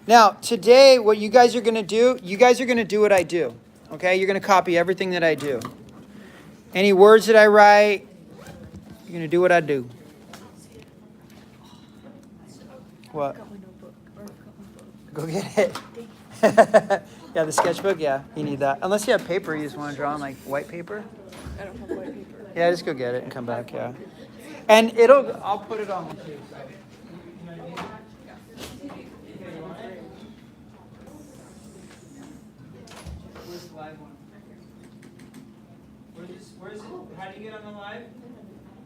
Now, today, what you guys are going to do, what I do. Okay? You're going to copy everything that I do. Any words that I write, you're going to do what I do. What? Go get it. Yeah, the sketchbook, yeah, you need that. Unless you have paper, you just want to draw on like white paper. I don't have white paper. Yeah, just go get it and come back, yeah. And I'll put it on the too. So. You know what I mean? Okay, you want it? Where's the live one? Where is it? How do you get on the live?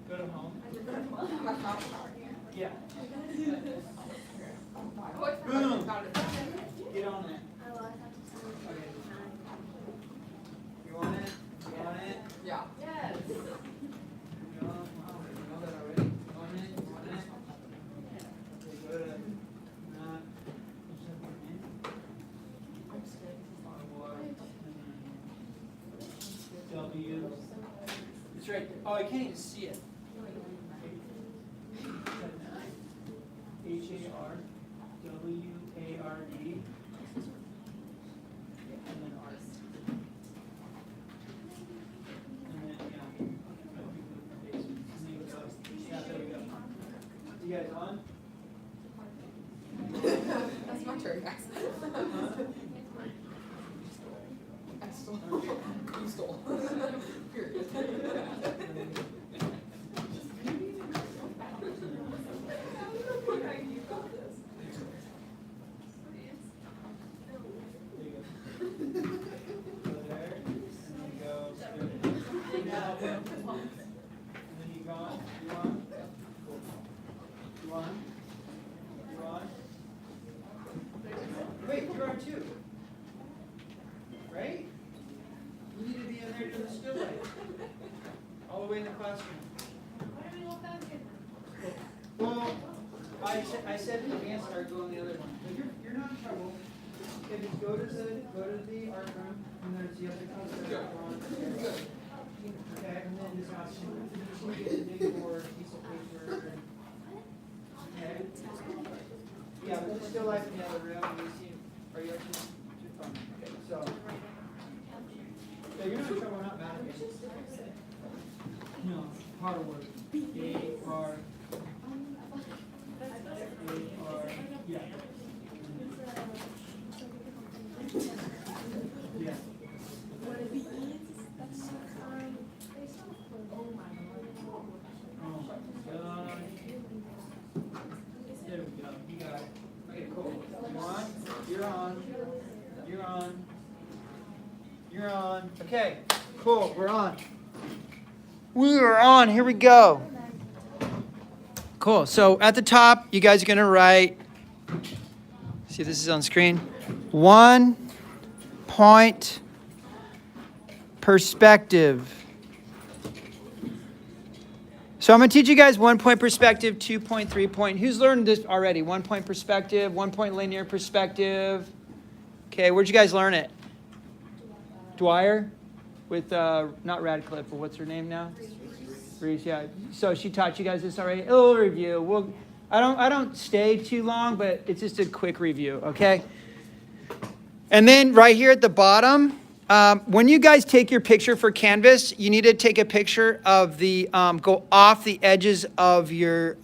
Go to home. Yeah. Boom. Get on there. Okay. You want it? You want it? Yeah. Yes. You know that already? You want it? You want it? Okay, go to W. It's right there. Oh, I can't even see it. HARWARD. And then R. And then, yeah. Yeah, there we go. You guys on? That's my turn, guys. I stole. You stole. Period. Wait, you're on two. Right? You need to be in there doing the still life. All the way in the classroom. Well, I said in advance I'd go on the other one. But you're not in trouble. Okay, just go to the art room and there's the other class. Okay, and then just ask you to get a big board, piece of paper. Okay. Yeah, but just still life in the other room and you see, are you actually too fun? Okay, so. Yeah, you're not in trouble, we're not mad at you. No, hard work. A-R. A-R, yeah. Yeah. Oh my God. There we go. You got it. Okay, cool. You on? You're on. You're on. You're on. Okay, cool. We're on. We are on. Here we go. Cool. So at the top, you guys are going to write, see if this is on screen, 1 point perspective. So I'm going to teach you guys 1 point perspective, 2 point, 3 point. Who's learned this already? 1 point perspective, 1 point linear perspective. Okay, where'd you guys learn it? Dwyer? With, not Radcliffe, but what's her name now? Reese, yeah. So she taught you guys this already. A little review. I don't stay too long, but it's just a quick review, okay? And then right here at the bottom, when you guys take your picture for Canvas, you need to take a picture of the, go off the edges of your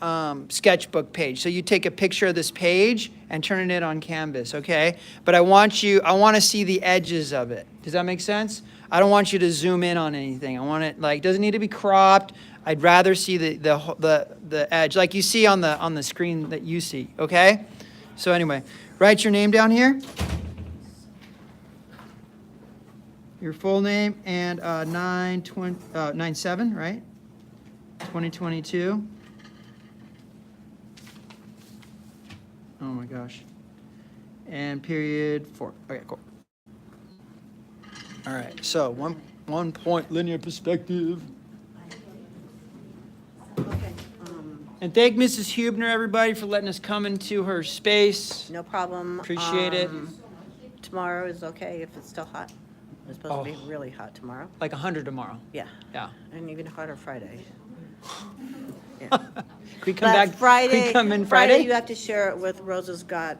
sketchbook page. So you take a picture of this page and turn it on Canvas, okay? But I want to see the edges of it. Does that make sense? I don't want you to zoom in on anything. I want it doesn't need to be cropped. I'd rather see the edge like you see on the screen that you see, okay? So anyway, write your name down here. Your full name and 9/7, right? 2022. Oh my gosh. And period 4. Okay, cool. All right, so 1 point linear perspective. Okay. And thank Mrs. Hubner, everybody, for letting us come into her space. No problem. Appreciate it. Tomorrow is okay if it's still hot. It's supposed to be Oh. really hot tomorrow. Like 100 tomorrow. Yeah. Yeah. And even hotter Friday. Can we come But back? Can Friday, we come in Friday, Friday? you have to share it with Rosa's got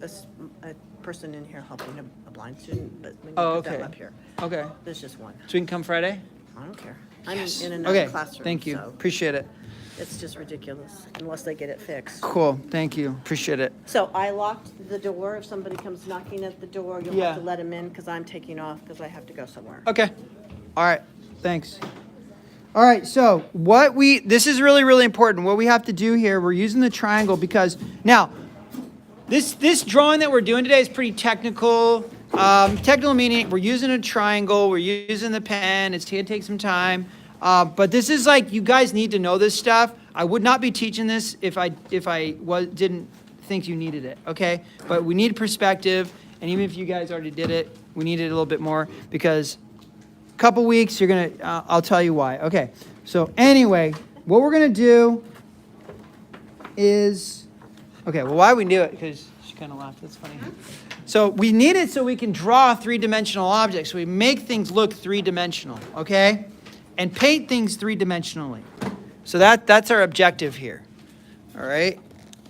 a person in here helping a blind student, but when you Oh, put them okay. up here, Okay. there's just one. So we can come Friday? I don't care. I'm in another Okay, classroom. thank you. So Appreciate it. it's just ridiculous unless they get it fixed. Cool, thank you. Appreciate it. So I locked the door. If somebody comes knocking at the door, you'll Yeah. have to let them in because I'm taking off because I have to go somewhere. Okay. All right. Thanks. All right. So this is really, really important. What we have to do here, we're using the triangle because now this drawing that we're doing today is pretty technical. Technical meaning we're using a triangle, we're using the pen. It's going to take some time. But this is like, you guys need to know this stuff. I would not be teaching this if I didn't think you needed it. Okay. But we need perspective. And even if you guys already did it, we need it a little bit more because couple weeks, you're going to, I'll tell you why. Okay, so anyway, what we're going to do is, okay, well, why we do it, because she kind of laughed, that's funny. So we need it so we can draw three-dimensional objects. We make things look three-dimensional, okay? And paint things three-dimensionally. So that's our objective here, all right?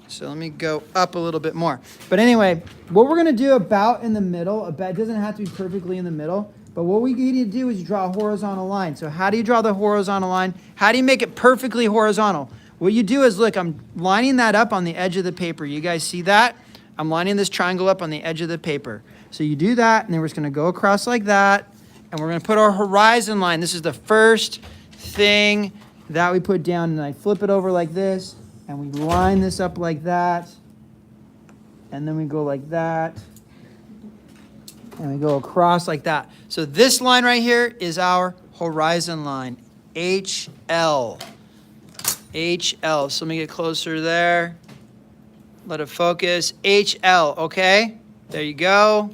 So let me go up a little bit more. But anyway, what we're going to do about in the middle, it doesn't have to be perfectly in the middle, but what we need to do is draw a horizontal line. So how do you draw the horizontal line? How do you make it perfectly horizontal? What you do is, look, I'm lining that up on the edge of the paper. You guys see that? I'm lining this triangle up on the edge of the paper. So you do that, and then we're just going to go across like that, and we're going to put our horizon line. This is the first thing that we put down, and I flip it over like this, and we line this up like that, and then we go like that, and we go across like that. So this line right here is our horizon line, HL. HL. So let me get closer there. Let it focus. HL, okay? There you go.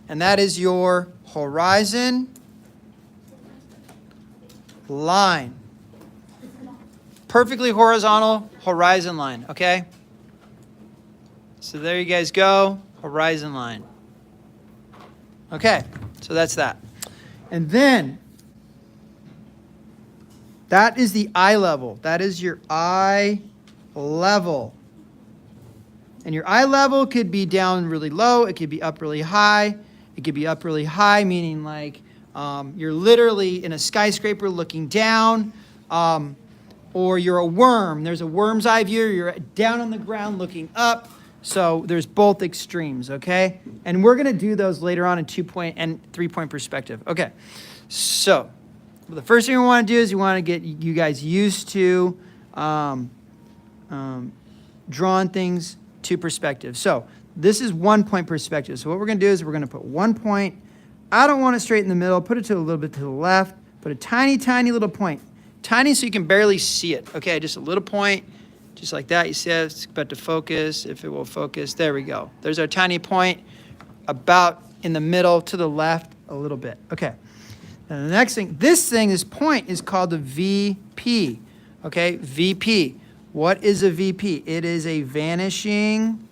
And that is your horizon line. Perfectly horizontal horizon line, okay? So there you guys go, horizon line. Okay, so that's that. And then, that is the eye level. That is your eye level. And your eye level could be down really low. It could be up really high. It could be up really high, meaning like you're literally in a skyscraper looking down. Or you're a worm. There's a worm's eye view. You're down on the ground looking up. So there's both extremes, okay? And we're going to do those later on in 2-point and 3-point perspective. Okay, so the first thing we want to do is we want to get you guys used to drawing things to perspective. So this is 1-point perspective. So what we're going to do is we're going to put 1 point. I don't want it straight in the middle. Put it to a little bit to the left. Put a tiny, tiny little point. Tiny so you can barely see it. Okay, just a little point. Just like that, you see it, it's about to focus, if it will focus. There we go. There's our tiny point, about in the middle, to the left, a little bit. Okay. Now the next thing, this point is called a VP. Okay, VP. What is a VP? It is a vanishing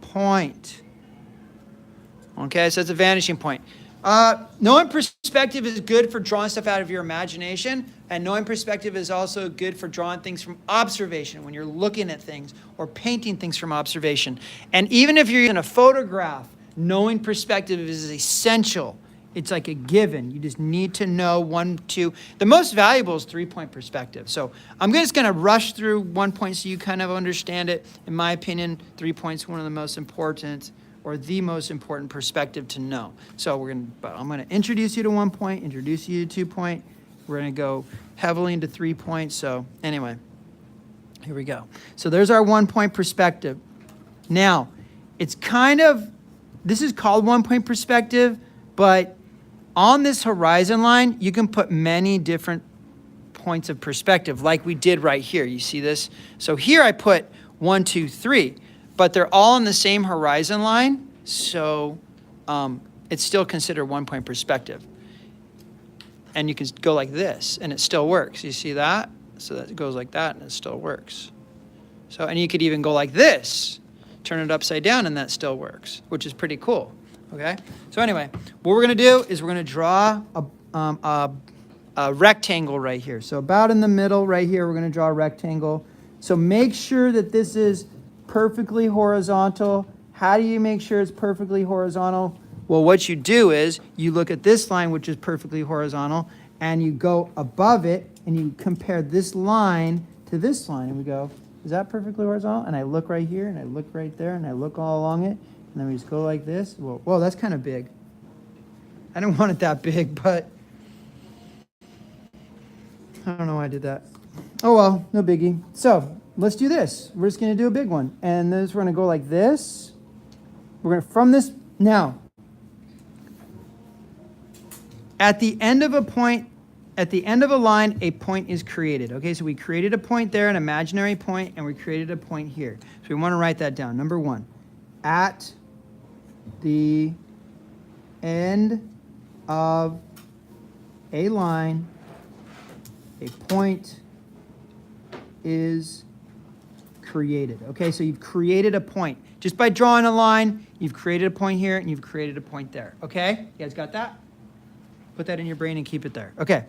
point. Okay, so it's a vanishing point. Knowing perspective is good for drawing stuff out of your imagination, and knowing perspective is also good for drawing things from observation when you're looking at things or painting things from observation. And even if you're in a photograph, knowing perspective is essential. It's like a given. You just need to know 1, 2. The most valuable is 3-point perspective. So I'm just going to rush through 1 point so you kind of understand it. In my opinion, 3 points one of the most important, or the most important perspective to know. So I'm going to introduce you to 1 point, introduce you to 2 point. We're going to go heavily into 3 points. So anyway, here we go. So there's our 1 point perspective. Now, it's this is called 1 point perspective, but on this horizon line, you can put many different points of perspective like we did right here. You see this? So here I put 1, 2, 3. But they're all on the same horizon line, so it's still considered 1 point perspective. And you can go like this, and it still works. You see that? So that goes like that, and it still works. So, and you could even go like this, turn it upside down, and that still works, which is pretty cool. Okay? So anyway, what we're going to do is we're going to draw a rectangle right here. So about in the middle right here, we're going to draw a rectangle. So make sure that this is perfectly horizontal. How do you make sure it's perfectly horizontal? Well, what you do is you look at this line, which is perfectly horizontal, and you go above it, and you compare this line to this line, and we go, is that perfectly horizontal? And I look right here, and I look right there, and I look all along it, and then we just go like this. Whoa, that's kind of big. I didn't want it that big, but I don't know why I did that. Oh well, no biggie. So let's do this. We're just going to do a big one. And this, we're going to go like this. We're going to, from this, now, at the end of a point, at the end of a line, a point is created. Okay, so we created a point there, an imaginary point, and we created a point here. So we want to write that down. Number one, at the end of a line, a point is created. Okay, so you've created a point. Just by drawing a line, you've created a point here and you've created a point there. Okay, you guys got that? Put that in your brain and keep it there. Okay,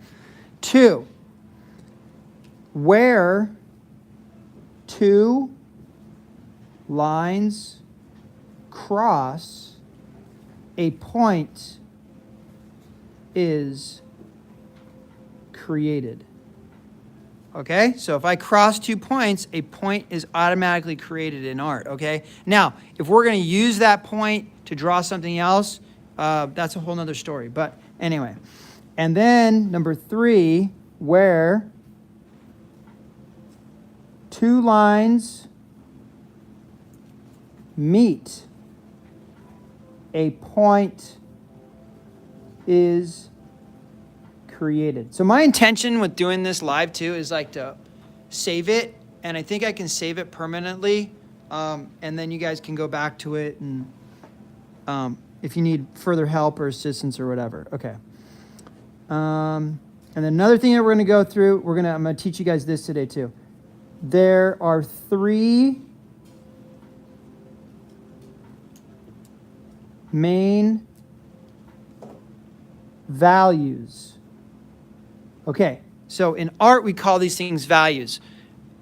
2, where 2 lines cross, a point is created. Okay, so if I cross 2 points, a point is automatically created in art. Okay, now if we're going to use that point to draw something else, that's a whole nother story. But anyway, and then number 3, where 2 lines meet, a point is created. So my intention with doing this live too is like to save it, and I think I can save it permanently, and then you guys can go back to it, and if you need further help or assistance or whatever. Okay. And then another thing that we're going to go through, I'm going to teach you guys this today too. There are 3 main values. Okay, so in art, we call these things values.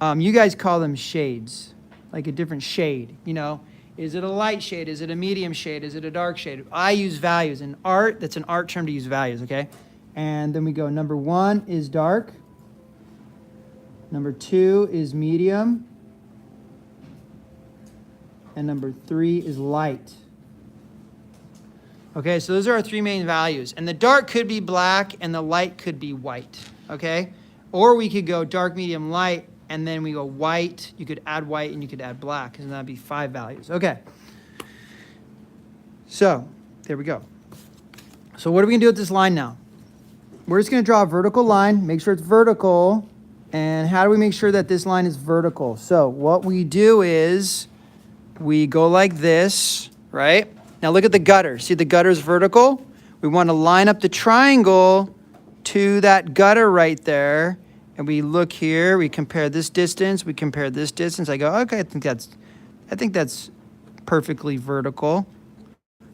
You guys call them shades, like a different shade, you know. Is it a light shade? Is it a medium shade? Is it a dark shade? I use values. In art, that's an art term to use values, okay? And then we go, number 1 is dark. Number 2 is medium. And number 3 is light. Okay, so those are our 3 main values. And the dark could be black and the light could be white, okay? Or we could go dark, medium, light, and then we go white. You could add white and you could add black, and that'd be 5 values. Okay. So, there we go. So what are we going to do with this line now? We're just going to draw a vertical line, make sure it's vertical. And how do we make sure that this line is vertical? So what we do is we go like this, right? Now look at the gutter. See, the gutter is vertical. We want to line up the triangle to that gutter right there. And we look here, we compare this distance, we compare this distance. I go, okay, I think that's perfectly vertical.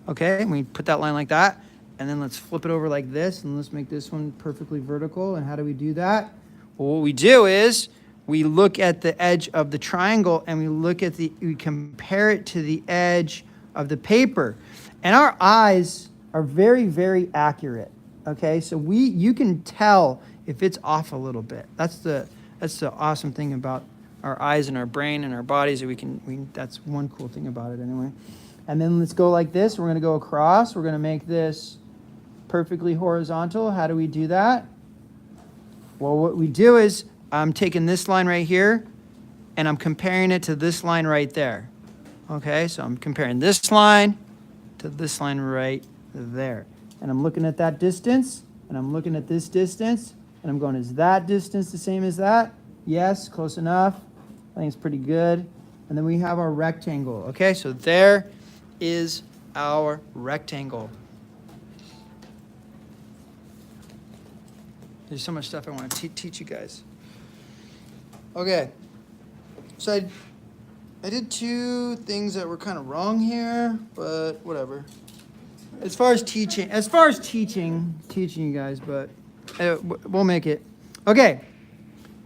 Okay, and we put that line like that. And then let's flip it over like this, and let's make this one perfectly vertical. And how do we do that? Well, what we do is we look at the edge of the triangle, and we compare it to the edge of the paper. And our eyes are very, very accurate. Okay, so you can tell if it's off a little bit. That's the awesome thing about our eyes and our brain and our bodies. That's one cool thing about it anyway. And then let's go like this. We're going to go across. We're going to make this perfectly horizontal. How do we do that? Well, what we do is I'm taking this line right here and I'm comparing it to this line right there. Okay, so I'm comparing this line to this line right there. And I'm looking at that distance, and I'm looking at this distance, and I'm going, is that distance the same as that? Yes, close enough. I think it's pretty good. And then we have our rectangle. Okay, so there is our rectangle. There's so much stuff I want to teach you guys. Okay, so I did 2 things that were kind of wrong here, but whatever. As far as teaching you guys, but We'll make it. Okay.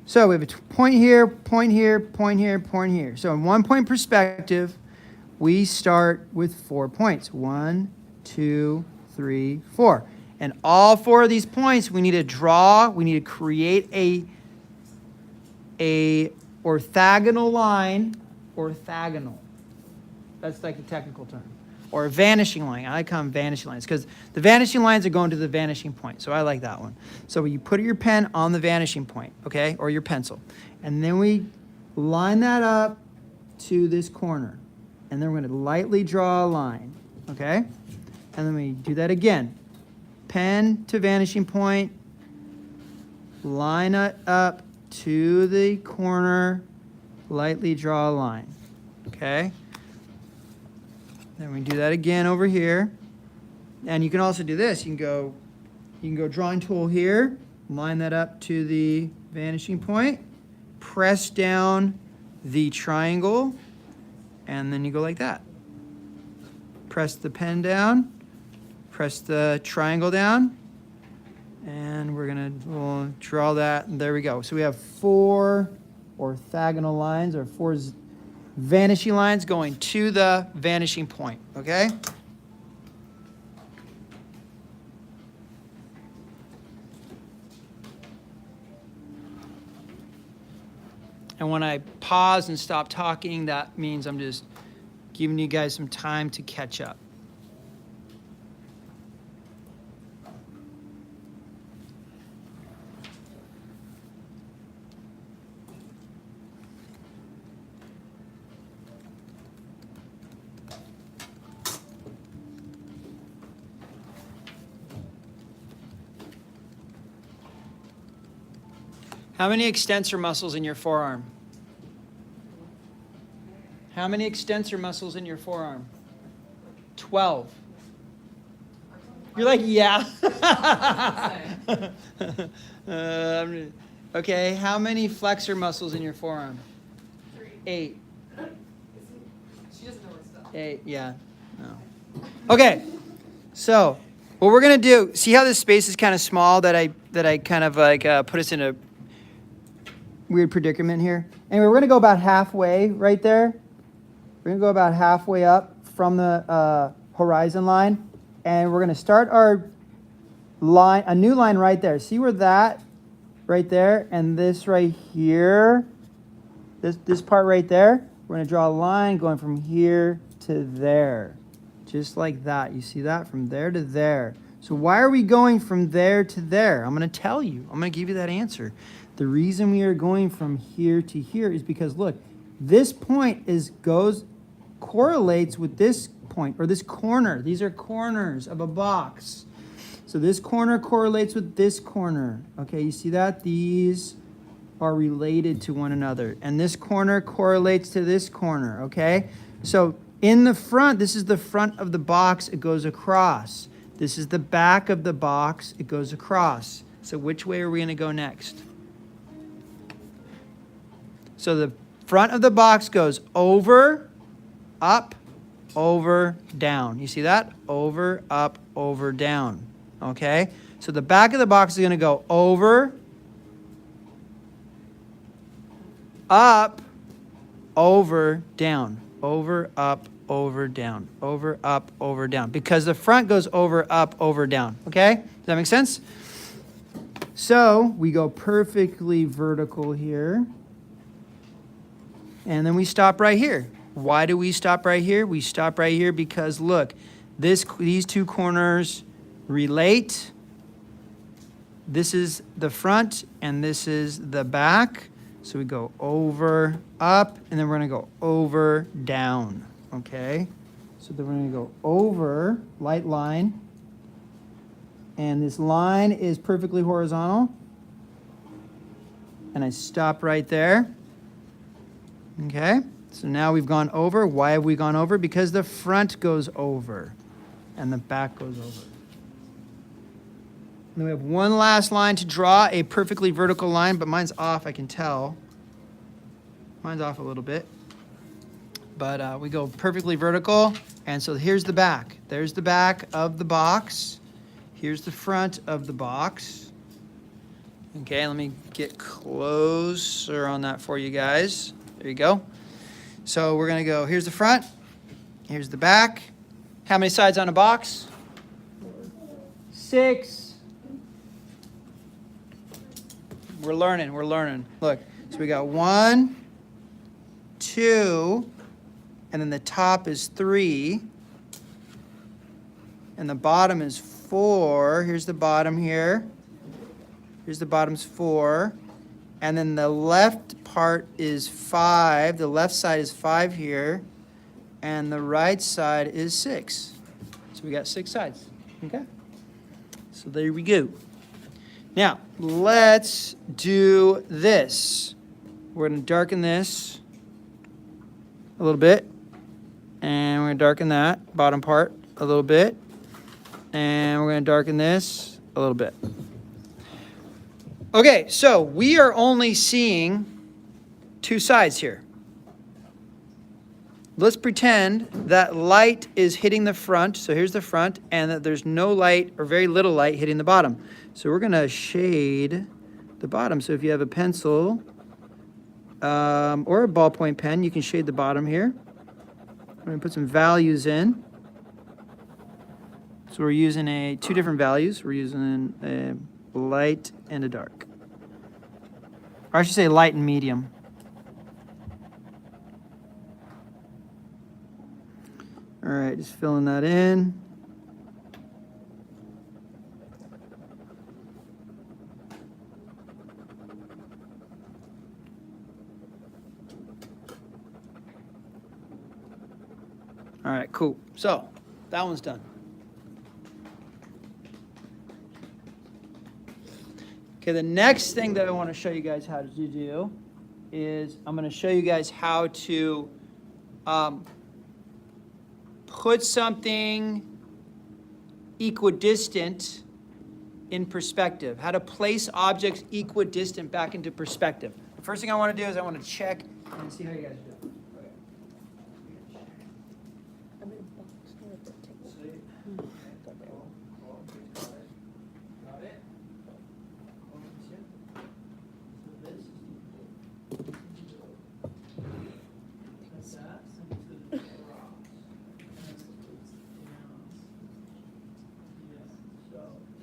So we have a point here, point here, point here, point here. So in 1 point perspective, we start with 4 points. 1, 2, 3, 4. And all 4 of these points, we need to draw, we need to create a orthogonal line, orthogonal. That's like a technical term. Or a vanishing line. I call them vanishing lines because the vanishing lines are going to the vanishing point. So I like that one. So you put your pen on the vanishing point, okay, or your pencil. And then we line that up to this corner. And then we're going to lightly draw a line, okay? And then we do that again. Pen to vanishing point. Line it up to the corner. Lightly draw a line, okay? Then we do that again over here. And you can also do this. You can go drawing tool here, line that up to the vanishing point, press down the triangle, and then you go like that. Press the pen down, press the triangle down, and we'll draw that, and there we go. So we have 4 orthogonal lines, or 4 vanishing lines going to the vanishing point, okay? And when I pause and stop talking, that means I'm just giving you guys some time to catch up. How many extensor muscles in your forearm? How many extensor muscles in your forearm? 12. You're like, yeah. Okay, how many flexor muscles in your forearm? 8. She doesn't know her stuff. 8, yeah. No. Okay, so what we're gonna do, see how this space is kind of small that I kind of like put us in a weird predicament here? Anyway, we're gonna go about halfway right there. We're gonna go about halfway up from the horizon line, and we're gonna start our line, a new line right there. See where that right there and this right here, this part right there, we're gonna draw a line going from here to there, just like that. You see that? From there to there. So why are we going from there to there? I'm gonna tell you. I'm gonna give you that answer. The reason we are going from here to here is because, look, this point correlates with this point, or this corner. These are corners of a box. So this corner correlates with this corner. Okay, you see that? These are related to one another. And this corner correlates to this corner, okay? So in the front, this is the front of the box, it goes across. This is the back of the box, it goes across. So which way are we gonna go next? So the front of the box goes over, up, over, down. You see that? Over, up, over, down. Okay? So the back of the box is going to go over, up, over, down. Over, up, over, down. Over, up, over, down. Because the front goes over, up, over, down. Okay? Does that make sense? So we go perfectly vertical here. And then we stop right here. Why do we stop right here? We stop right here because, look, these 2 corners relate. This is the front and this is the back. So we go over, up, and then we're going to go over, down. Okay? So then we're going to go over, light line. And this line is perfectly horizontal. And I stop right there. Okay, so now we've gone over. Why have we gone over? Because the front goes over and the back goes over. And then we have one last line to draw, a perfectly vertical line, but mine's off, I can tell. Mine's off a little bit. But we go perfectly vertical, and so here's the back. There's the back of the box. Here's the front of the box. Okay, let me get closer on that for you guys. There you go. So we're going to go, here's the front, here's the back. How many sides on a box? 6. We're learning. Look, so we got 1, 2, and then the top is 3, and the bottom is 4. Here's the bottom here. Here's the bottom's 4. And then the left part is 5. The left side is 5 here. And the right side is 6. So we got 6 sides. Okay? So there we go. Now, let's do this. We're going to darken this a little bit. And we're going to darken that bottom part a little bit. And we're going to darken this a little bit. Okay, so we are only seeing 2 sides here. Let's pretend that light is hitting the front. So here's the front, and that there's no light or very little light hitting the bottom. So we're going to shade the bottom. So if you have a pencil or a ballpoint pen, you can shade the bottom here. I'm going to put some values in. So we're using 2 different values. We're using a light and a dark. Or I should say light and medium. All right, just filling that in. All right, cool. So that one's done. Okay, the next thing that I want to show you guys how to do is I'm going to show you guys how to put something equidistant in perspective, how to place objects equidistant back into perspective. The first thing I want to do is I want to check and see how you guys are doing.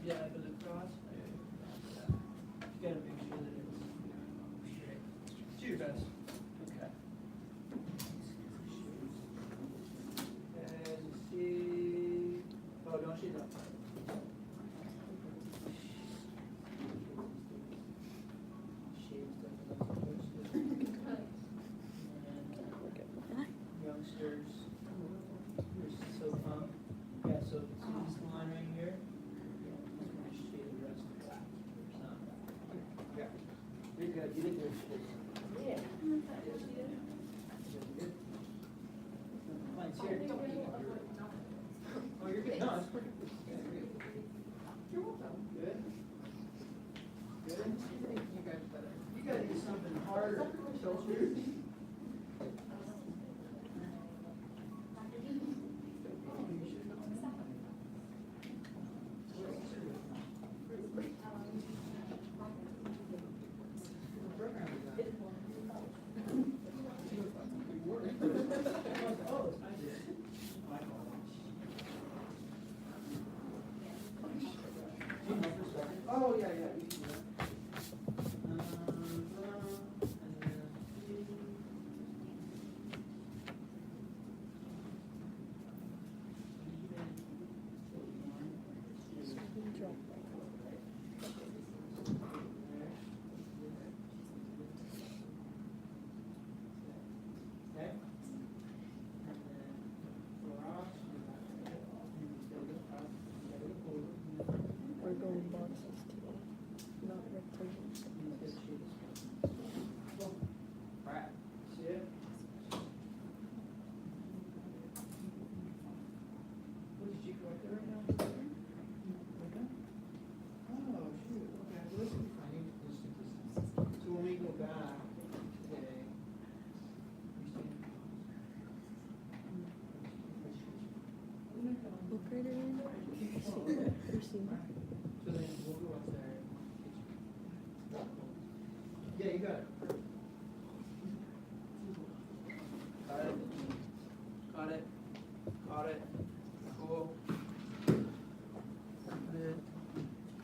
Yeah, but the cross, you gotta make sure that it's straight. Do your best. Okay. As you see, oh, don't shade that part. Youngsters, you're so pumped. Yeah, so see this line right here? You're good. You did good. Yeah. Mine's here. Oh, you're good. No, it's pretty good. You're welcome. Good. Good. You gotta do something harder. Shoulders. Oh, yeah, yeah. You can do that. Okay. We're going boxes today, not rectangles. Right. See it? What did you correct it right now? Okay. Oh, shoot. Okay. Well, this will be fine. You can just do this. So when we go back today, Book reader in? So then we'll go up there. good. Got it. Got it. Got it. Cool. Got it.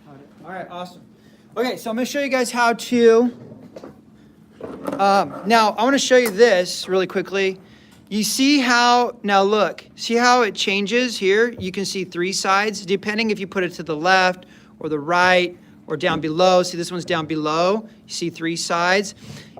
Got it. All right, awesome. Okay, so I'm going to show you guys how to. Now, I want to show you this really quickly. You see how, now look, see how it changes here? You can see 3 sides, depending if you put it to the left or the right or down below. See, this one's down below. You see 3 sides.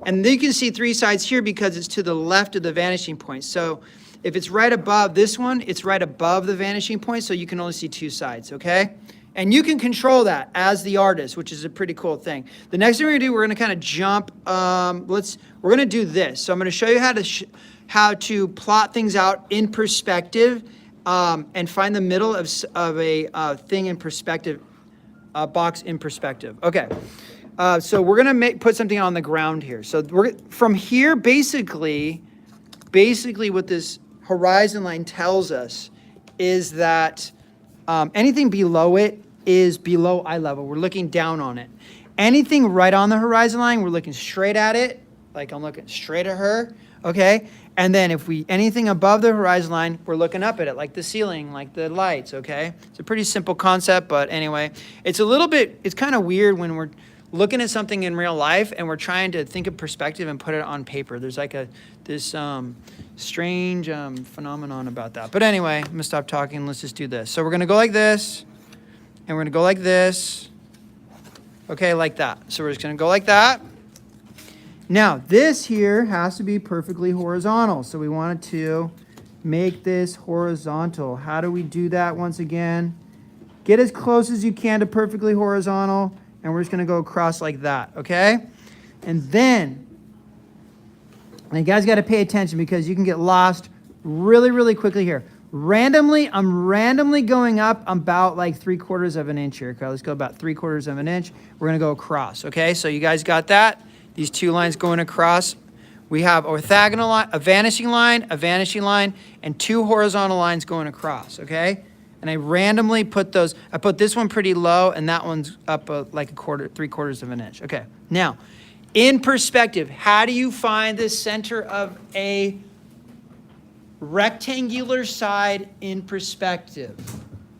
And then you can see 3 sides here because it's to the left of the vanishing point. So if it's right above this one, it's right above the vanishing point, so you can only see 2 sides, okay? And you can control that as the artist, which is a pretty cool thing. The next thing we're gonna do, we're gonna kind of jump, we're gonna do this. So I'm gonna show you how to plot things out in perspective and find the middle of a thing in perspective, a box in perspective. Okay, so we're gonna put something on the ground here. So from here, basically what this horizon line tells us is that anything below it is below eye level. We're looking down on it. Anything right on the horizon line, we're looking straight at it, like I'm looking straight at her, okay? And then anything above the horizon line, we're looking up at it, like the ceiling, like the lights, okay? It's a pretty simple concept, but anyway, it's kind of weird when we're looking at something in real life and we're trying to think of perspective and put it on paper. There's like this strange phenomenon about that. But anyway, I'm gonna stop talking. Let's just do this. So we're gonna go like this, and we're gonna go like this. Okay, like that. So we're just gonna go like that. Now, this here has to be perfectly horizontal. So we wanted to make this horizontal. How do we do that once again? Get as close as you can to perfectly horizontal, and we're just gonna go across like that, okay? And then, you guys gotta pay attention because you can get lost really, really quickly here. I'm randomly going up about like 3/4 of an inch here. Okay, let's go about 3/4 of an inch. We're gonna go across, okay? So you guys got that? These 2 lines going across. We have orthogonal line, a vanishing line, and 2 horizontal lines going across, okay? And I randomly put those, I put this one pretty low and that one's up like 3/4 of an inch. Okay, now, in perspective, how do you find the center of a rectangular side in perspective?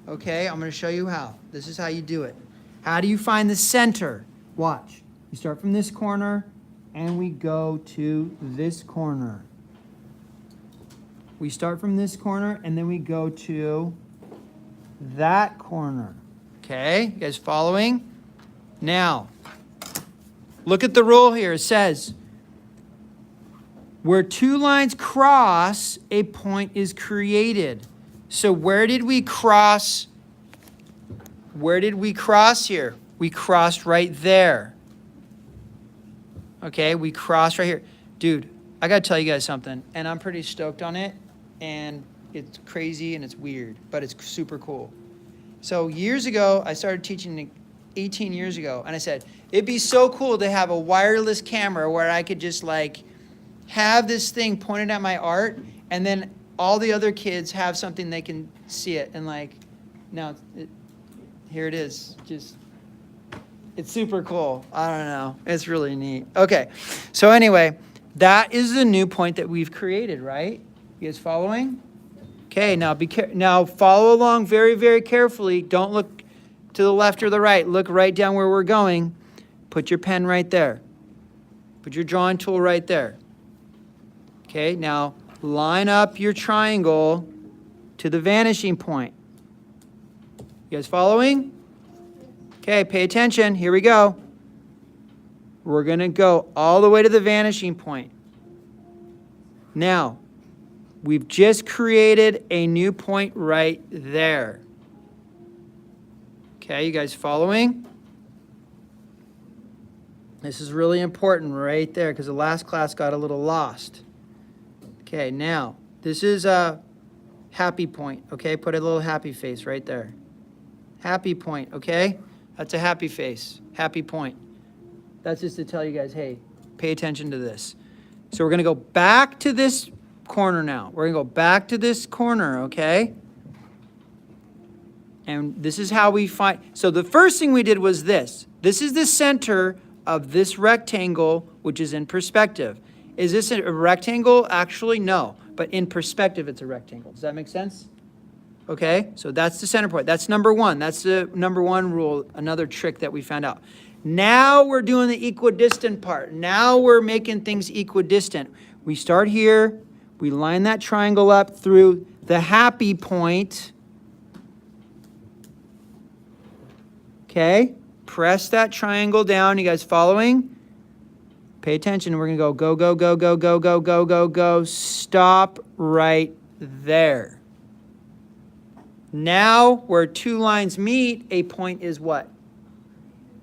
Okay, I'm gonna show you how. This is how you do it. How do you find the center? Watch. We start from this corner and we go to this corner. We start from this corner and then we go to that corner. Okay, you guys following? Now, look at the rule here. It says, where 2 lines cross, a point is created. So where did we cross? Where did we cross here? We crossed right there. Okay, we crossed right here. Dude, I gotta tell you guys something, and I'm pretty stoked on it, and it's crazy and it's weird, but it's super cool. So years ago, I started teaching 18 years ago, and I said, it'd be so cool to have a wireless camera where I could just like have this thing pointed at my art, and then all the other kids have something they can see it, and like, now, here it is, just, it's super cool. I don't know, it's really neat. Okay, so anyway, that is the new point that we've created, right? You guys following? Okay, now follow along very, very carefully. Don't look to the left or the right. Look right down where we're going. Put your pen right there. Put your drawing tool right there. Okay, now line up your triangle to the vanishing point. You guys following? Okay, pay attention. Here we go. We're going to go all the way to the vanishing point. Now, we've just created a new point right there. Okay, you guys following? This is really important right there because the last class got a little lost. Okay, now, this is a happy point, okay? Put a little happy face right there. Happy point, okay? That's a happy face, happy point. That's just to tell you guys, hey, pay attention to this. So we're going to go back to this corner now. We're going to go back to this corner, okay? And this is how we find. So the first thing we did was this. This is the center of this rectangle, which is in perspective. Is this a rectangle? Actually, no. But in perspective, it's a rectangle. Does that make sense? Okay, so that's the center point. That's number one. That's the number one rule, another trick that we found out. Now we're doing the equidistant part. Now we're making things equidistant. We start here. We line that triangle up through the happy point. Okay, press that triangle down. You guys following? Pay attention. We're going to go, go, go, go, go, go, go, go, go. Stop right there. Now, where two lines meet, a point is what?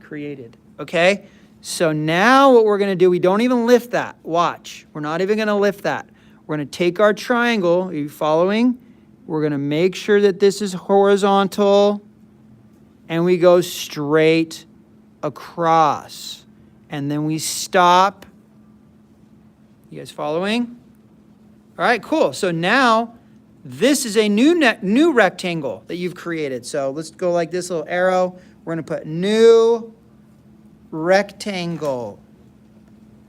Created. Okay? So now what we're going to do, we don't even lift that. Watch. We're not even going to lift that. We're going to take our triangle. Are you following? We're going to make sure that this is horizontal. And we go straight across. And then we stop. You guys following? All right, cool. So now this is a new rectangle that you've created. So let's go like this little arrow. We're going to put new rectangle.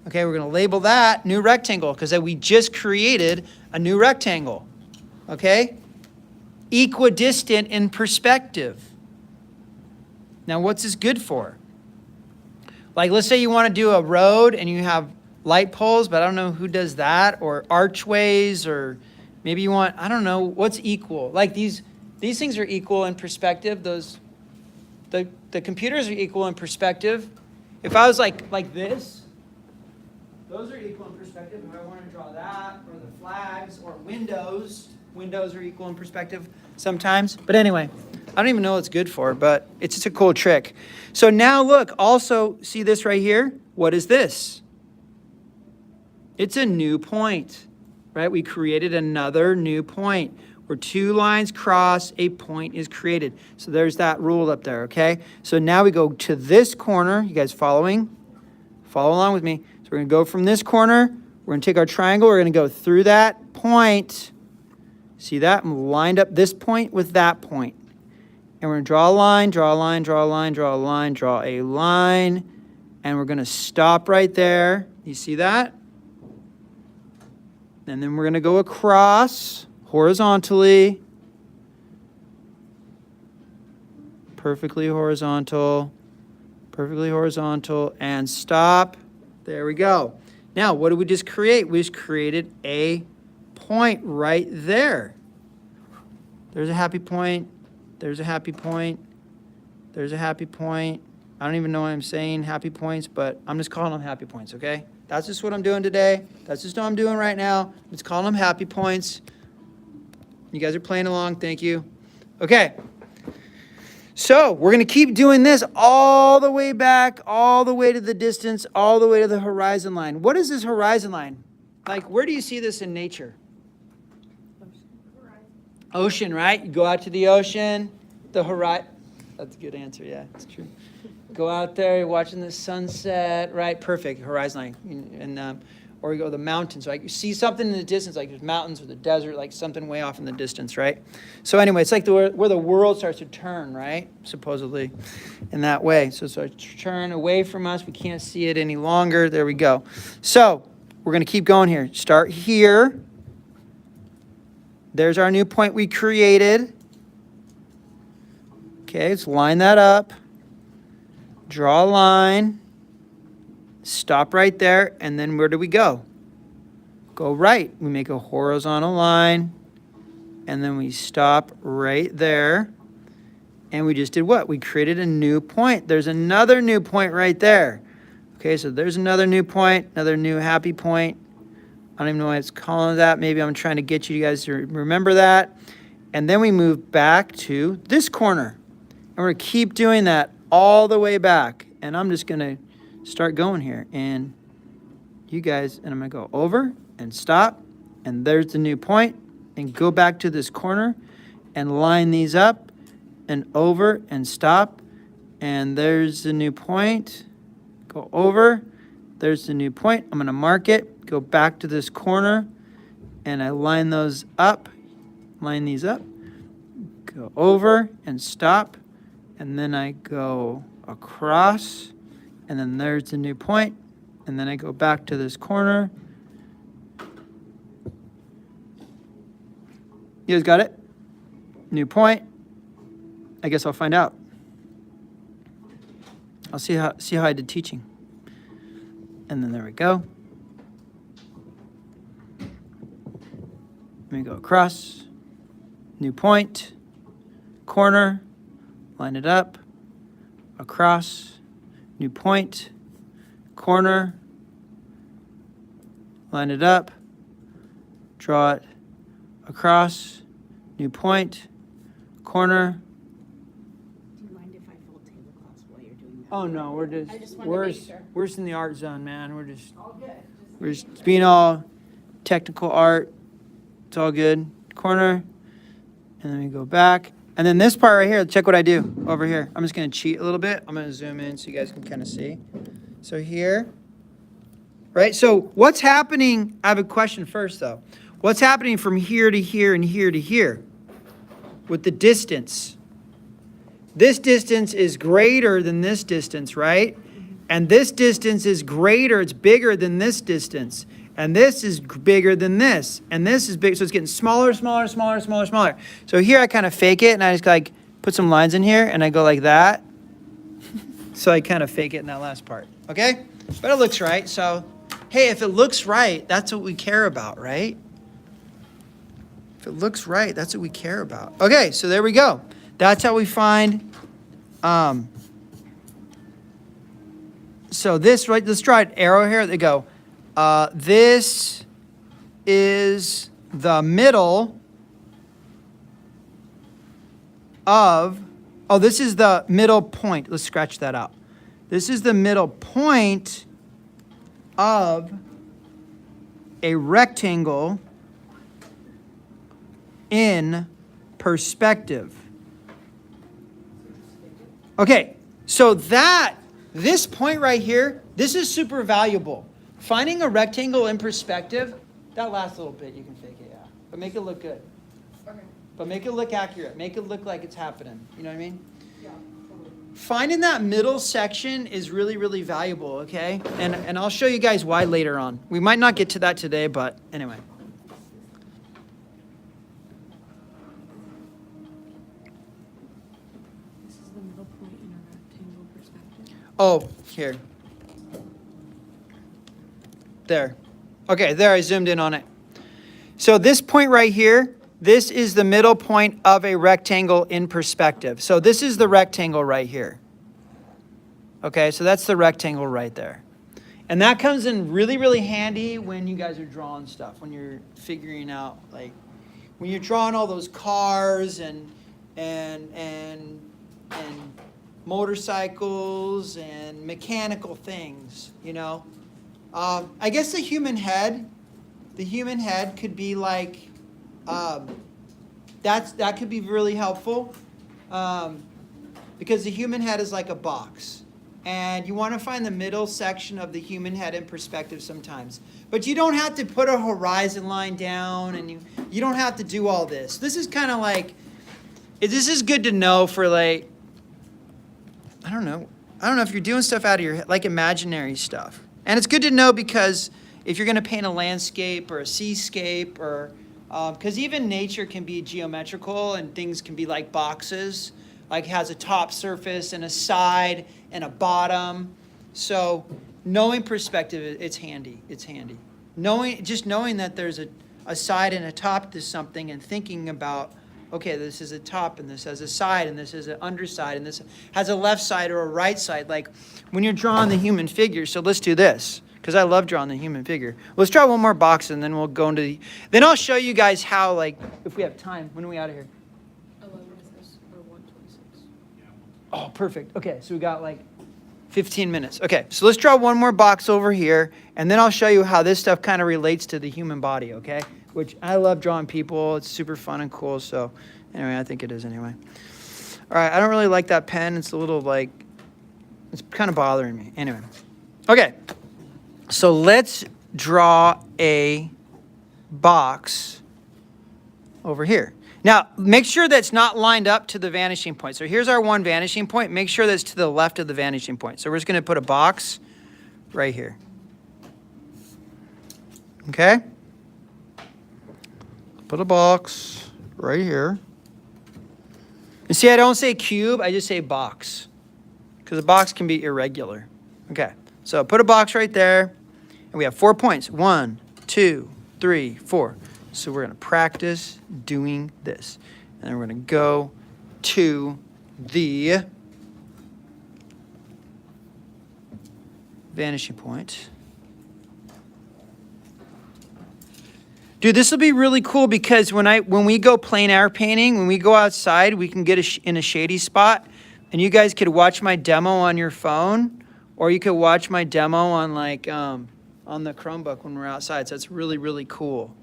Okay, we're going to label that new rectangle because we just created a new rectangle. Okay? Equidistant in perspective. Now, what's this good for? Like, let's say you want to do a road and you have light poles, but I don't know who does that, or archways, or maybe you want, I don't know, what's equal? Like these things are equal in perspective. The computers are equal in perspective. If I was like this, those are equal in perspective. If I want to draw that, or the flags, or windows are equal in perspective sometimes. But anyway, I don't even know what it's good for, but it's just a cool trick. So now look, also see this right here? What is this? It's a new point, right? We created another new point. Where two lines cross, a point is created. So there's that rule up there, okay? So now we go to this corner. You guys following? Follow along with me. So we're going to go from this corner. We're going to take our triangle. We're going to go through that point. See that? I'm lined up this point with that point. And we're going to draw a line, draw a line, draw a line, draw a line, draw a line. And we're going to stop right there. You see that? And then we're going to go across horizontally. Perfectly horizontal. Perfectly horizontal. And stop. There we go. Now, what did we just create? We just created a point right there. There's a happy point. There's a happy point. There's a happy point. I don't even know what I'm saying, happy points, but I'm just calling them happy points, okay? That's just what I'm doing today. That's just what I'm doing right now. I'm just calling them happy points. You guys are playing along. Thank you. Okay. So we're going to keep doing this all the way back, all the way to the distance, all the way to the horizon line. What is this horizon line? Like, where do you see this in nature? Ocean, right? You go out to the ocean, the horizon. That's a good answer. Yeah, it's true. Go out there, you're watching the sunset, right? Perfect. Horizon line. And, or you go to the mountains. Like you see something in the distance, like there's mountains or the desert, like something way off in the distance, right? So anyway, it's like where the world starts to turn, right? Supposedly in that way. So it starts to turn away from us. We can't see it any longer. There we go. So we're going to keep going here. Start here. There's our new point we created. Okay, let's line that up. Draw a line. Stop right there, and then where do we go? Go right. We make a horizontal line, and then we stop right there. And we just did what? We created a new point. There's another new point right there. Okay, so there's another new point, another new happy point. I don't even know why it's calling that. Maybe I'm trying to get you guys to remember that. And then we move back to this corner. And we're going to keep doing that all the way back. And I'm just going to start going here. And you guys, and I'm going to go over and stop. And there's the new point. And go back to this corner and line these up and over and stop. And there's the new point. Go over. There's the new point. I'm going to mark it. Go back to this corner. And I line those up. Line these up. Go over and stop. And then I go across. And then there's the new point. And then I go back to this corner. You guys got it? New point. I guess I'll find out. I'll see how I did teaching. And then there we go. Let me go across. New point. Corner. Line it up. Across. New point. Corner. Line it up. Draw it across. New point. Corner. Do you mind if I fold tablecloths while you're doing that? Oh no, we're I just wanted to make sure. we're just in the art zone, man. We're just All good. we're just being all technical art. It's all good. Corner. And then we go back. And then this part right here, check what I do over here. I'm just gonna cheat a little bit. I'm gonna zoom in so you guys can kind of see. So here, right? So what's happening? I have a question first though. What's happening from here to here and here to here with the distance? This distance is greater than this distance, right? And this distance is greater, it's bigger than this distance. And this is bigger than this. And this is big, so it's getting smaller, smaller, smaller, smaller, smaller. So here I kind of fake it and I just like put some lines in here and I go like that. So I kind of fake it in that last part, okay? But it looks right, so hey, if it looks right, that's what we care about, right? If it looks right, that's what we care about. Okay, so there we go. That's how we find, so this, right, let's draw an arrow here. They go, this is the middle of, oh, this is the middle point. Let's scratch that out. This is the middle point of a rectangle in perspective. Okay, so this point right here, this is super valuable. Finding a rectangle in perspective, that last little bit you can fake it, yeah. But make it look good. Okay. But make it look accurate. Make it look like it's happening. You know what I mean? Yeah, totally. Finding that middle section is really, really valuable, okay? And I'll show you guys why later on. We might not get to that today, but anyway. This is the middle point in a rectangle perspective. Oh, here. There. Okay, there, I zoomed in on it. So this point right here, this is the middle point of a rectangle in perspective. So this is the rectangle right here. Okay, so that's the rectangle right there. And that comes in really, really handy when you guys are drawing stuff, when you're figuring out, like, when you're drawing all those cars and motorcycles and mechanical things, you know. I guess the human head could be like, that could be really helpful, because the human head is like a box, and you want to find the middle section of the human head in perspective sometimes. But you don't have to put a horizon line down, and you don't have to do all this. This is kind of like, this is good to know for like, I don't know if you're doing stuff out of your head, like imaginary stuff. And it's good to know because if you're going to paint a landscape or a seascape, or because even nature can be geometrical and things can be like boxes, like it has a top surface and a side and a bottom. So knowing perspective, it's handy. It's handy. Knowing that there's a side and a top to something, and thinking about, okay, this is a top and this has a side and this is an underside and this has a left side or a right side. Like when you're drawing the human figure. So let's do this because I love drawing the human figure. Let's draw one more box and then we'll go into then I'll show you guys how, like, if we have time. When are we out of here? 11 or 126. Oh, perfect. Okay, so we got like 15 minutes. Okay, so let's draw one more box over here and then I'll show you how this stuff kind of relates to the human body, okay? Which I love drawing people. It's super fun and cool. So anyway, I think it is anyway. All right, I don't really like that pen. It's a little like, it's kind of bothering me. Anyway, okay. So let's draw a box over here. Now, make sure that's not lined up to the vanishing point. So here's our one vanishing point. Make sure that's to the left of the vanishing point. So we're just going to put a box right here. Okay? Put a box right here. You see, I don't say cube, I just say box. Because a box can be irregular. Okay, so put a box right there. And we have 4 points. 1, 2, 3, 4. So we're going to practice doing this. And then we're going to go to the vanishing point. Dude, this will be really cool because when we go plein air painting, when we go outside, we can get in a shady spot, and you guys could watch my demo on your phone, or you could watch my demo on on the Chromebook when we're outside. So it's really, really cool.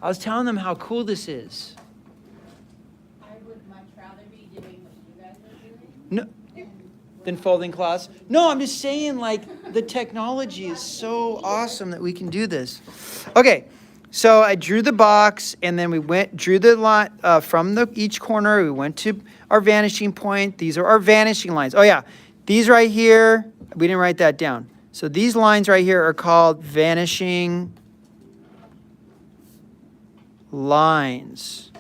I was telling them how cool this is. I would much rather be doing what you guys are doing. No, than folding cloths? No, I'm just saying, like, the technology is so awesome that we can do this. Okay, so I drew the box, and then we drew the line from each corner. We went to our vanishing point. These are our vanishing lines. Oh, yeah, these right here, we didn't write that down. So these lines right here are called vanishing lines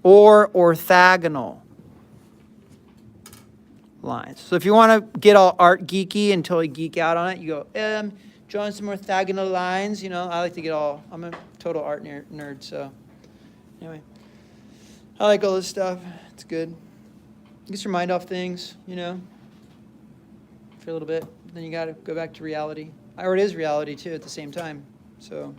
or orthogonal lines. So if you want to get all art geeky and totally geek out on it, you go, drawing some orthogonal lines. You know, I like to get I'm a total art nerd, so anyway. I like all this stuff. It's good. Gets your mind off things, you know, for a little bit. Then you got to go back to reality. Or it is reality, too, at the same time. So,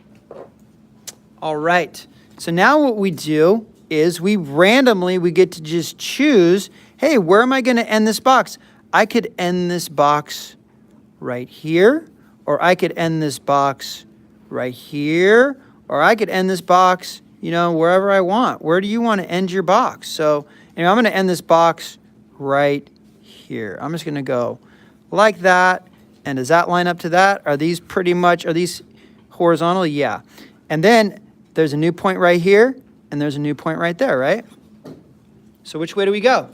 all right. So now what we do is we get to just choose, hey, where am I going to end this box? I could end this box right here, or I could end this box right here, or I could end this box, wherever I want. Where do you want to end your box? So I'm going to end this box right here. I'm just going to go like that. And does that line up to that? Are these horizontal? Yeah. And then there's a new point right here, and there's a new point right there, right? So which way do we go?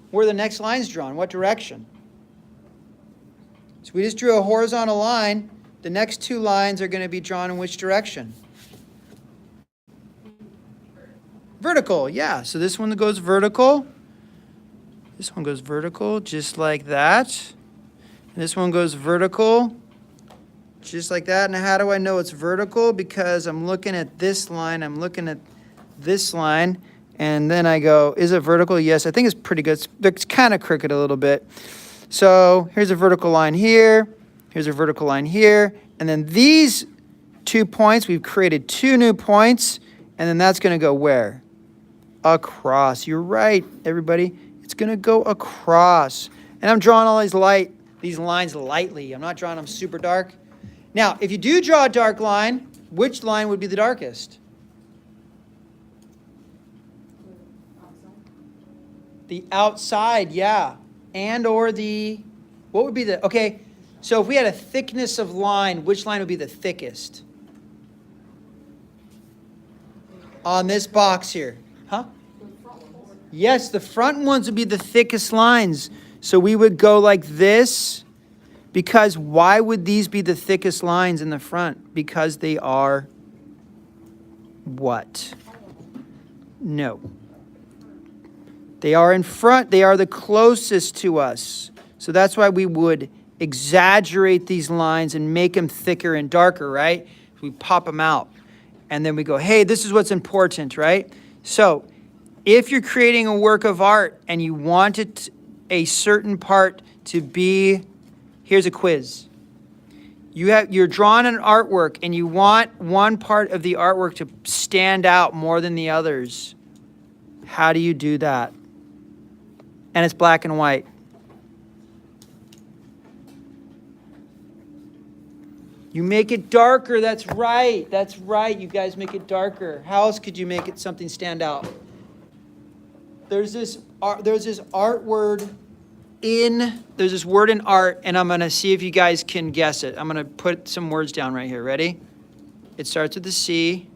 Where are the next lines drawn? What direction? So we just drew a horizontal line. The next two lines are going to be drawn in which direction? Vertical, yeah. So this one goes vertical. This one goes vertical, just like that. And this one goes vertical, just like that. And how do I know it's vertical? Because I'm looking at this line, I'm looking at this line, and then I go, is it vertical? Yes, I think it's pretty good. It's kind of crooked a little bit. So here's a vertical line here, here's a vertical line here, and then these 2 points, we've created 2 new points, and then that's going to go where? Across. You're right, everybody. It's going to go across. And I'm drawing all these lines lightly. I'm not drawing them super dark. Now, if you do draw a dark line, which line would be the darkest? The outside, yeah. And or what would be okay, so if we had a thickness of line, which line would be the thickest? On this box here. Huh? Yes, the front ones would be the thickest lines. So we would go like this, because why would these be the thickest lines in the front? Because they are what? No. They are in front. They are the closest to us. So that's why we would exaggerate these lines and make them thicker and darker, right? We pop them out. And then we go, hey, this is what's important, right? So if you're creating a work of art and you want a certain part to be, here's a quiz. You're drawing an artwork and you want one part of the artwork to stand out more than the others. How do you do that? And it's black and white. You make it darker. That's right. That's right. You guys make it darker. How else could you make it something stand out? There's this word in art, and I'm going to see if you guys can guess it. I'm going to put some words down right here. Ready? It starts with a C.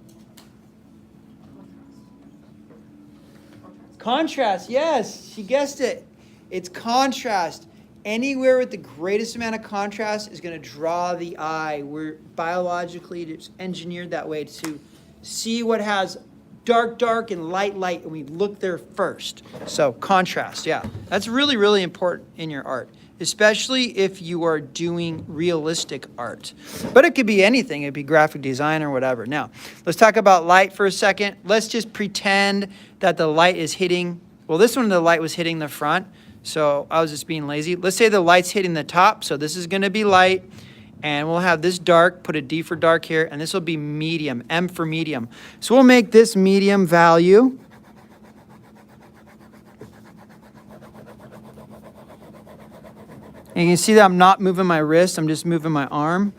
Contrast, yes, she guessed it. It's contrast. Anywhere with the greatest amount of contrast is going to draw the eye. We're biologically just engineered that way to see what has dark, and light, and we look there first. So contrast, yeah. That's really, really important in your art, especially if you are doing realistic art. But it could be anything. It could be graphic design or whatever. Now, let's talk about light for a second. Let's just pretend that the light is hitting, well, this one, the light was hitting the front. So I was just being lazy. Let's say the light's hitting the top. So this is going to be light. And we'll have this dark, put a D for dark here. And this will be medium, M for medium. So we'll make this medium value. And you can see that I'm not moving my wrist. I'm just moving my arm.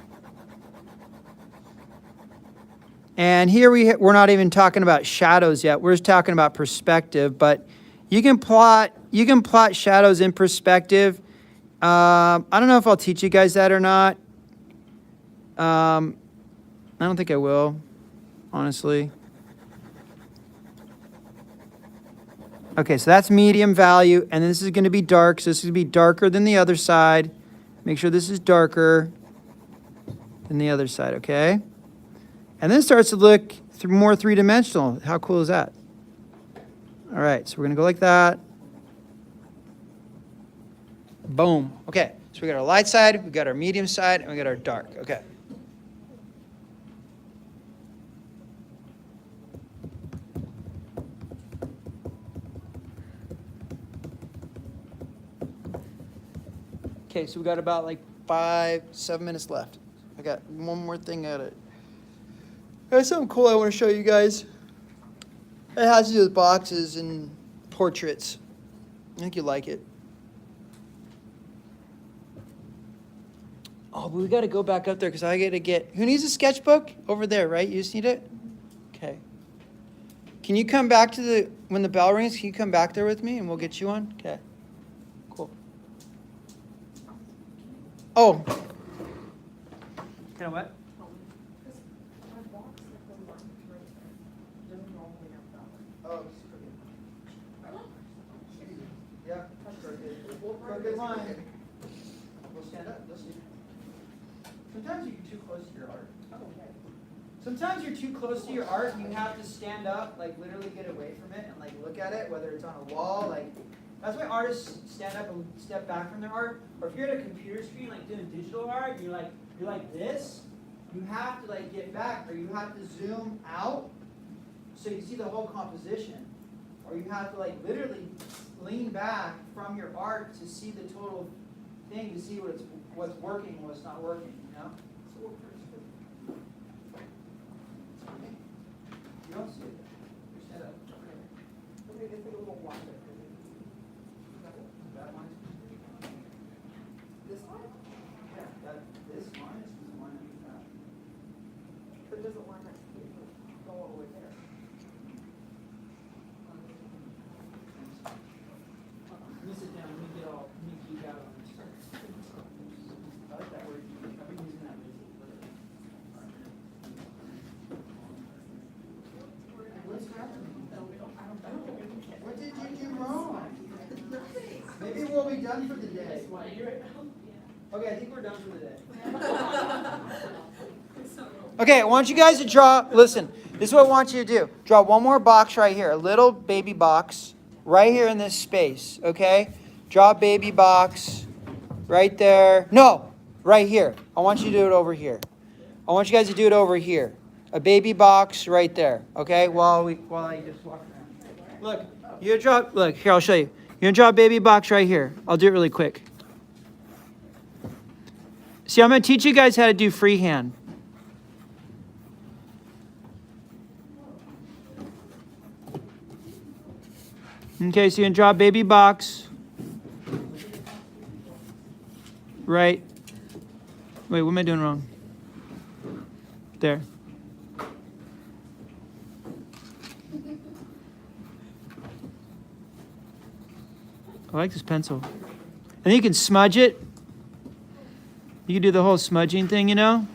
And here we're not even talking about shadows yet. We're just talking about perspective. But you can plot shadows in perspective. I don't know if I'll teach you guys that or not. I don't think I will, honestly. Okay, so that's medium value, and then this is going to be dark, so this is going to be darker than the other side. Make sure this is darker than the other side, okay? And then it starts to look more three-dimensional. How cool is that? All right, so we're going to go like that. Boom. Okay, so we got our light side, we got our medium side, and we got our dark. Okay. Okay, so we got about like 7 minutes left. I got one more thing at it. There's something cool I want to show you guys. It has to do with boxes and portraits. I think you like it. Oh, but we got to go back up there because I got to get... Who needs a sketchbook? Over there, right? You just need it? Okay. Can you come back to the... When the bell rings, can you come back there with me and we'll get you one? Okay. Cool. Oh. Kind of what? Oh, yeah, good line. We'll stand up. Let's see. Sometimes you're too close to your art. Sometimes you're too close to your art and you have to stand up, like literally get away from it and like look at it, whether it's on a wall, like that's why artists stand up and step back from their art. Or if you're at a computer screen like doing digital art, you're like this, you have to like get back, or you have to zoom out so you see the whole composition. Or you have to like literally lean back from your art to see the total thing, to see what's working and what's not working, you know? You don't see it. You stand up. Okay. That line? This line? Yeah, this line is the line that you have. But doesn't line that go all the way there? Let me sit down. Let me geek out on this. I like that word. I've been using that lately. What's happening? What did you do wrong? Maybe we'll be done for the day. Okay, I think we're done for the day. Okay, I want you guys to draw, listen, this is what I want you to do. Draw one more box right here, a little baby box right here in this space, okay? Draw a baby box right there. No, right here. I want you to do it over here. I want you guys to do it over here. A baby box right there, okay? While I just walk around. Look, here, I'll show you. You're gonna draw a baby box right here. I'll do it really quick. See, I'm gonna teach you guys how to do freehand. Okay, so you're gonna draw a baby box. Right. Wait, what am I doing wrong? There. I like this pencil. And then you can smudge it. You can do the whole smudging thing, you know?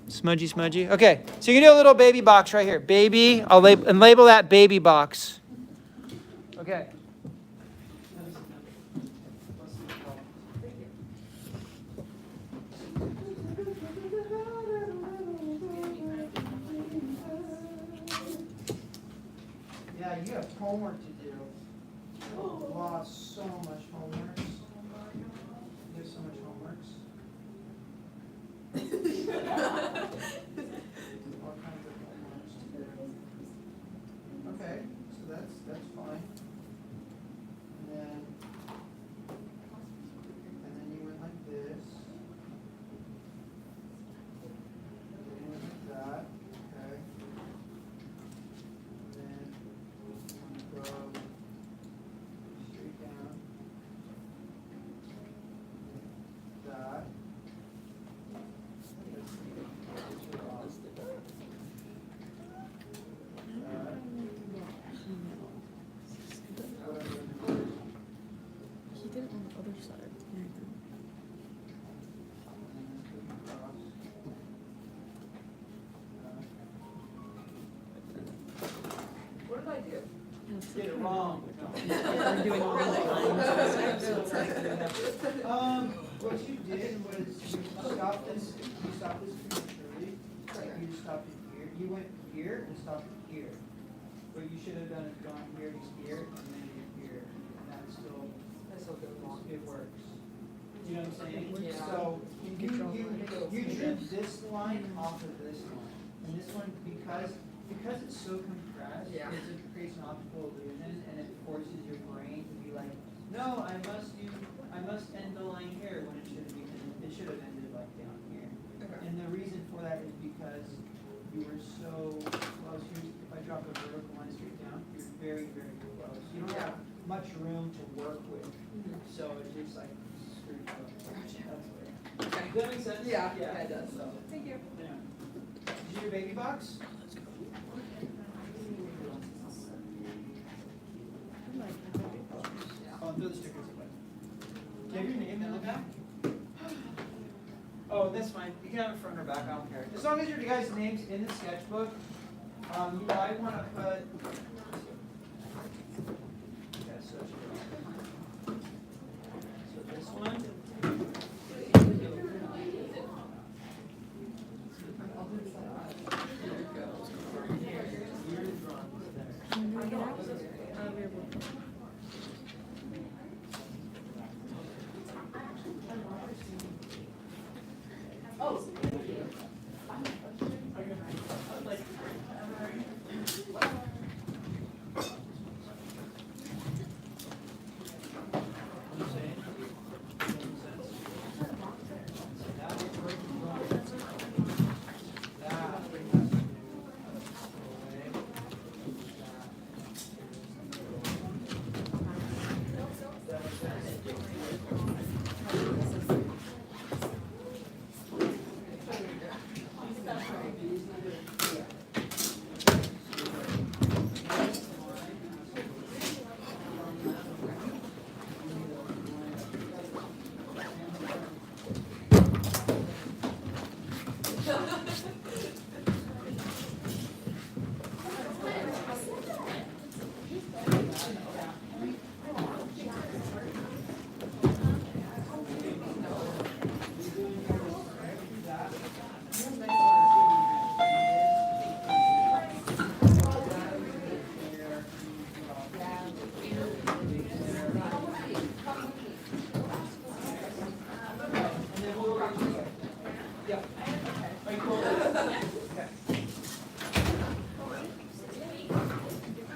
Smudgy, smudgy. Okay, so you can do a little baby box right here. Baby, I'll label that baby box. Okay. Yeah, you have homework to do. Wow, so much homework. You have so much homeworks. All kinds of homeworks to do. Okay, so that's fine. And then you went like this. And then you went like that. Okay. And then you go straight down. That. He did it on the other side. What did I do? Get it wrong. We're doing all these lines. What you did was you stopped this prematurely. You stopped it here. You went here and stopped it here. But you should have done it gone here to here and then here. And that's still it works. You know what I'm saying? Yeah. So you trimmed this line off of this line. And this one because it's so compressed, Yeah. it creates an optical illusion and it forces your brain to be like, no, I must end the line here when it should have ended like down here. Okay. And the reason for that is because you were so close. If I drop a vertical line straight down, you're very, very close. You don't have much room to work with. So it's just like screwed up. Gotcha. That's weird. Okay. Does that make sense? Yeah, it does. So, Thank you. yeah. Did you do baby box? Oh, throw the stickers away. Do you have your name in the back? Oh, that's fine. You can have it front or back. I don't care. As long as your guys' names in the sketchbook, you might want to put. Yeah, so this one.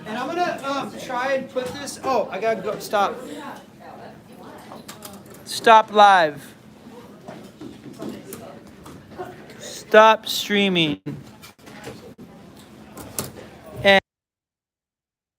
And I'm gonna try and put this. Oh, I gotta go. Stop. Stop live. Stop streaming.